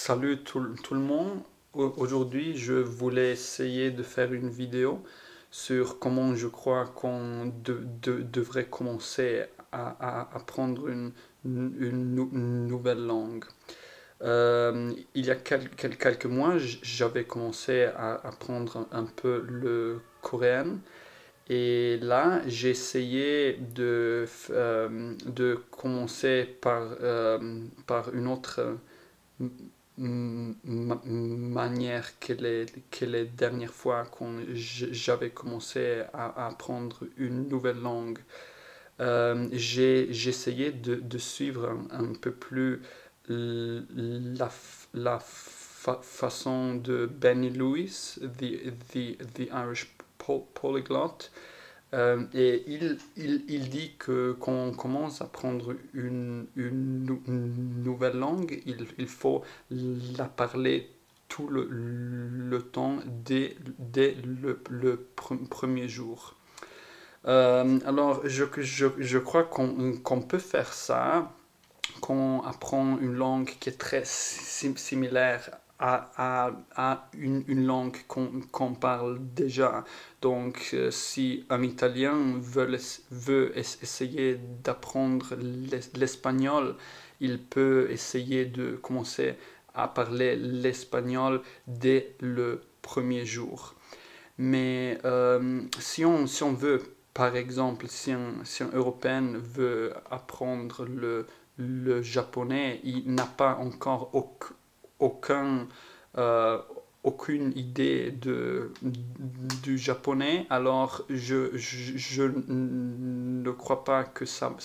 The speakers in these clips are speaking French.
Salut tout le monde. Aujourd'hui, je voulais essayer de faire une vidéo sur comment je crois qu'on devrait commencer à apprendre une nouvelle langue. Il y a quelques mois, j'avais commencé à apprendre un peu le coréen. Et là, j'ai essayé de commencer par une autre manière que les dernières fois quand j'avais commencé à apprendre une nouvelle langue. J'ai essayé de suivre un peu plus la façon de Benny Lewis, the Irish Polyglot. Et il dit que quand on commence à apprendre une nouvelle langue, il faut la parler tout le temps dès le premier jour. Alors, je crois qu'on peut faire ça quand on apprend une langue qui est très similaire à une langue qu'on parle déjà. Donc, si un Italien veut essayer d'apprendre l'espagnol, il peut essayer de commencer à parler l'espagnol dès le premier jour. Mais si on veut, par exemple, si un Européen veut apprendre le japonais, il n'a pas encore aucun, euh, aucune idée du japonais, alors je ne crois pas que ça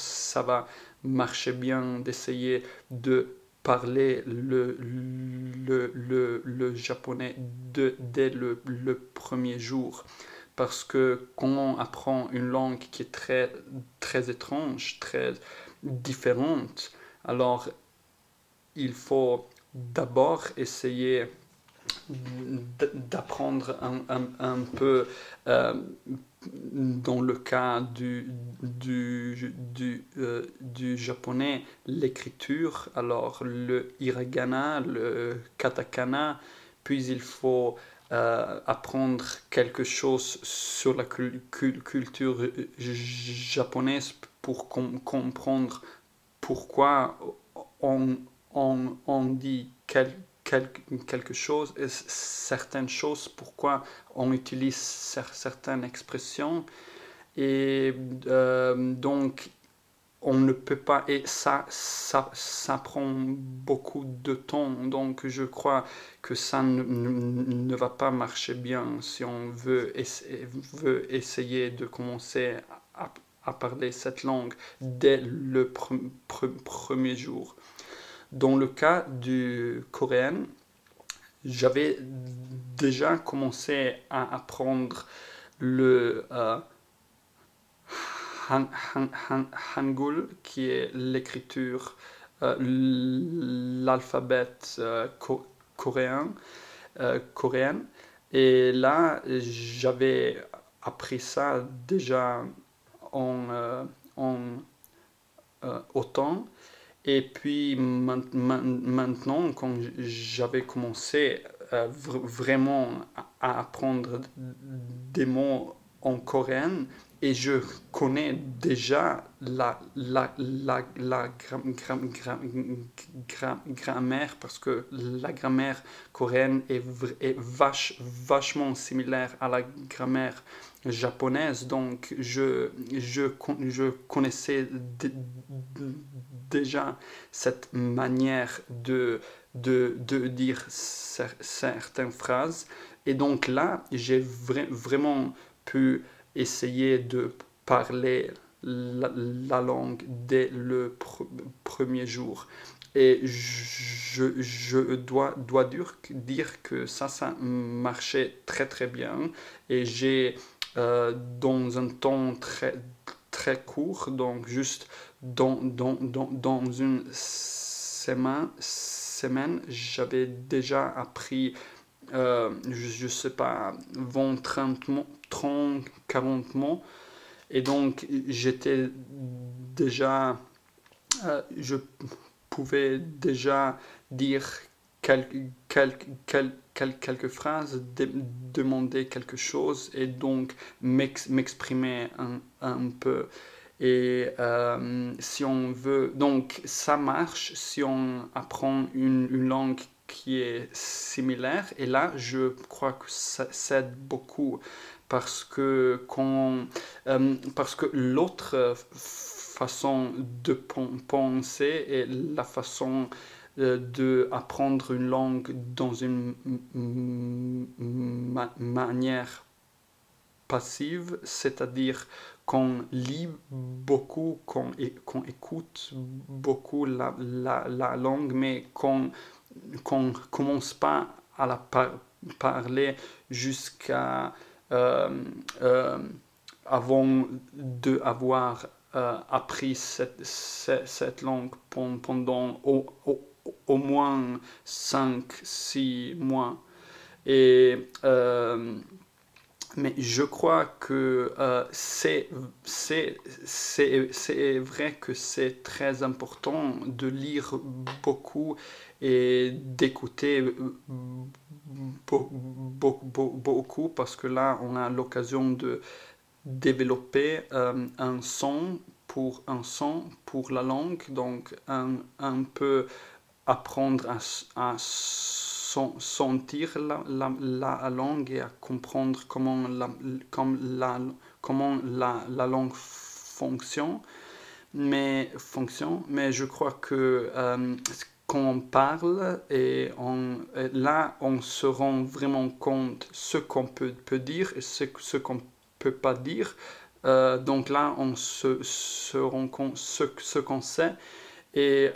va marcher bien d'essayer de parler le japonais dès le premier jour. Parce que quand on apprend une langue qui est très étrange, très différente, alors il faut d'abord essayer d'apprendre un peu euh, dans le cas du japonais, l'écriture, alors le hiragana, le katakana, puis il faut apprendre quelque chose sur la culture japonaise pour comprendre pourquoi on, on dit quelque chose, et certaines choses, pourquoi on utilise certaines expressions. Et donc, on ne peut pas, et ça prend beaucoup de temps, donc je crois que ça ne va pas marcher bien si on veut essayer de commencer à, à parler cette langue dès le premier jour. Dans le cas du coréen, j'avais déjà commencé à apprendre le Hangul, qui est l'écriture, l'alphabet coréen, coréenne. Et là, j'avais appris ça déjà en, en automne. Et puis maintenant, quand j'avais commencé vraiment à apprendre des mots en coréen, et je connais déjà la grammaire, parce que la grammaire coréenne est vachement similaire à la grammaire japonaise, donc je connaissais déjà cette manière de dire certaines phrases. Et donc là, j'ai vraiment pu essayer de parler la langue dès le premier jour. Et je dois dire que ça marchait très bien. Et j'ai, dans un temps très court, donc juste dans une semaine, j'avais déjà appris, je sais pas, 20, 30, 40 mots. Et donc, j'étais déjà, je pouvais déjà dire quelques phrases, demander quelque chose et donc m'exprimer un peu. Et si on veut, donc ça marche si on apprend une langue qui est similaire. Et là, je crois que ça aide beaucoup parce que l'autre façon de penser est la façon d'apprendre une langue dans une manière passive, c'est-à-dire qu'on lit beaucoup, qu'on écoute beaucoup la langue, mais qu'on commence pas à la parler jusqu'à euh, euh, avant d'avoir appris cette langue pendant au moins 5 6 mois. Et mais je crois que c'est vrai que c'est très important de lire beaucoup et d'écouter beaucoup parce que là, on a l'occasion de développer un son pour la langue, donc un peu apprendre à sentir la langue et à comprendre comment la langue fonctionne, mais je crois que quand on parle là on se rend vraiment compte ce qu'on peut dire et ce qu'on peut pas dire. Donc là on se rend compte ce qu'on sait et,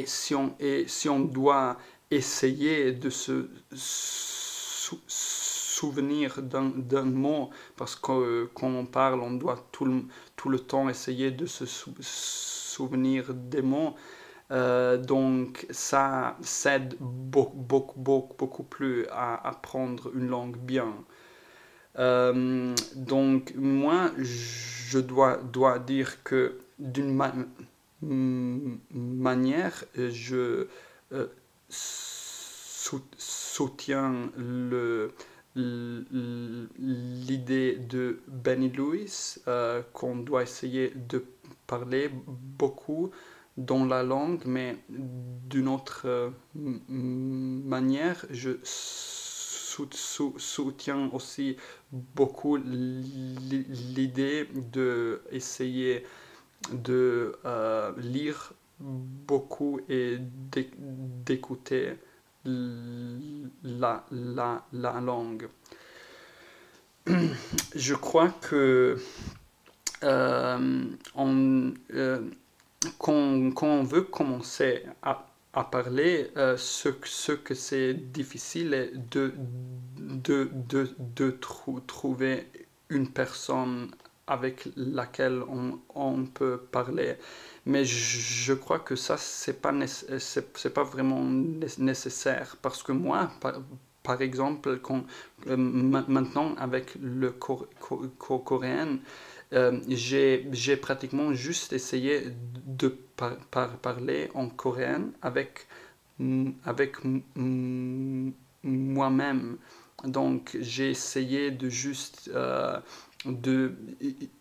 si on doit essayer de se souvenir d'un mot, parce que quand on parle, on doit tout le temps essayer de se souvenir des mots. Donc ça s'aide beaucoup plus à apprendre une langue bien. Donc moi, je dois dire que d'une manière, je soutiens l'idée de Benny Lewis qu'on doit essayer de parler beaucoup dans la langue, mais d'une autre manière, je soutiens aussi beaucoup l'idée de essayer de lire beaucoup et d'écouter la langue. Je crois que on, quand on veut commencer à parler, ce que c'est difficile est de trouver une personne avec laquelle on peut parler. Mais je crois que ça, c'est pas vraiment nécessaire. Parce que moi, par exemple, maintenant avec le coréen, j'ai pratiquement juste essayé de parler en coréen avec moi-même. Donc j'ai essayé de juste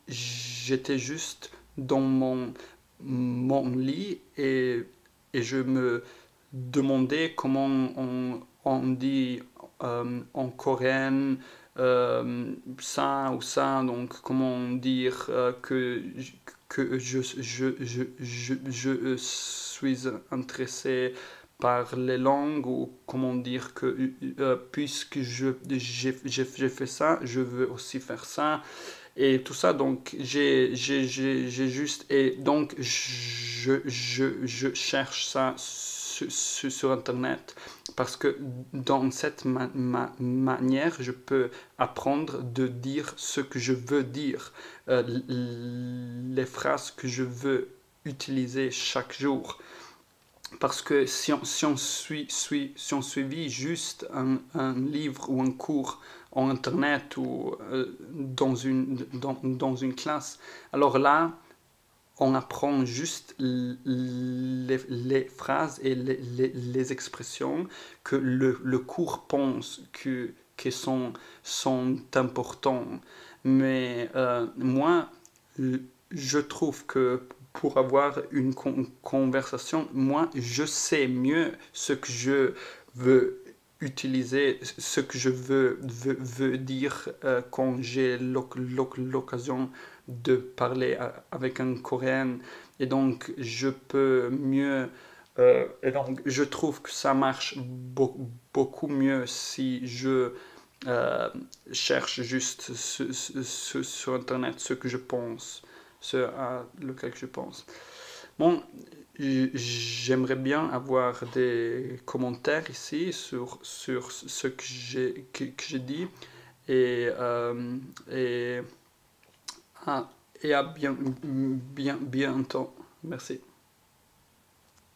j'étais juste dans mon lit et je me demandais comment on dit en coréen ça ou ça, donc comment dire que je suis intéressé par les langues ou comment dire que puisque j'ai fait ça, je veux aussi faire ça et tout ça. Donc j'ai juste et donc je cherche ça sur internet parce que dans cette manière je peux apprendre de dire ce que je veux dire, les phrases que je veux utiliser chaque jour. Parce que si on suivit juste un livre ou un cours en internet ou dans une classe, alors là, on apprend juste les phrases et les expressions que le cours pense que sont importants. Mais moi, je trouve que pour avoir une conversation, moi, je sais mieux ce que je veux utiliser, ce que je veux dire quand j'ai l'occasion de parler avec un Coréen. Et donc, je peux mieux... et donc, je trouve que ça marche beaucoup mieux si je euh, cherche juste sur Internet ce que je pense, ce à lequel je pense. Bon, j'aimerais bien avoir des commentaires ici sur ce que j'ai dit et, et, ah, et à bientôt. Merci.